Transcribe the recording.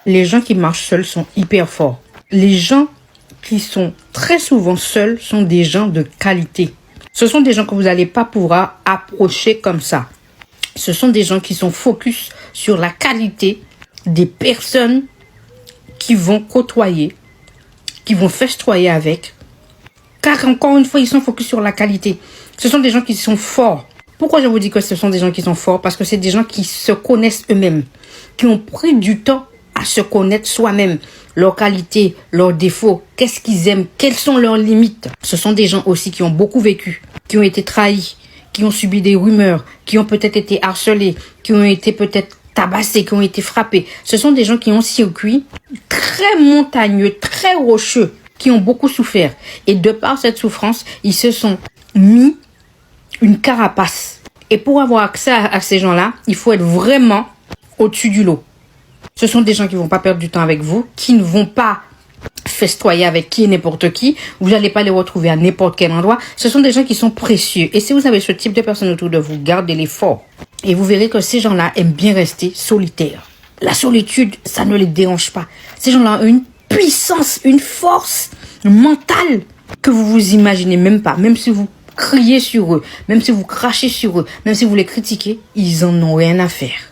Les gens qui marchent seuls sont hyper forts. Les gens qui sont très souvent seuls sont des gens de qualité. Ce sont des gens que vous n'allez pas pouvoir approcher comme ça. Ce sont des gens qui sont focus sur la qualité des personnes qui vont côtoyer, qui vont festoyer avec. Car encore une fois, ils sont focus sur la qualité. Ce sont des gens qui sont forts. Pourquoi je vous dis que ce sont des gens qui sont forts? Parce que c'est des gens qui se connaissent eux-mêmes, qui ont pris du temps à se connaître soi-même, leurs qualités, leurs défauts, qu'est-ce qu'ils aiment, quelles sont leurs limites. Ce sont des gens aussi qui ont beaucoup vécu, qui ont été trahis, qui ont subi des rumeurs, qui ont peut-être été harcelés, qui ont été peut-être tabassés, qui ont été frappés. Ce sont des gens qui ont circuit très montagneux, très rocheux, qui ont beaucoup souffert. Et de par cette souffrance, ils se sont mis une carapace. Et pour avoir accès à ces gens-là, il faut être vraiment au-dessus du lot. Ce sont des gens qui ne vont pas perdre du temps avec vous, qui ne vont pas festoyer avec qui et n'importe qui. Vous n'allez pas les retrouver à n'importe quel endroit. Ce sont des gens qui sont précieux. Et si vous avez ce type de personnes autour de vous, gardez-les forts. Et vous verrez que ces gens-là aiment bien rester solitaires. La solitude, ça ne les dérange pas. Ces gens-là ont une puissance, une force mentale que vous vous imaginez même pas. Même si vous criez sur eux, même si vous crachez sur eux, même si vous les critiquez, ils en ont rien à faire.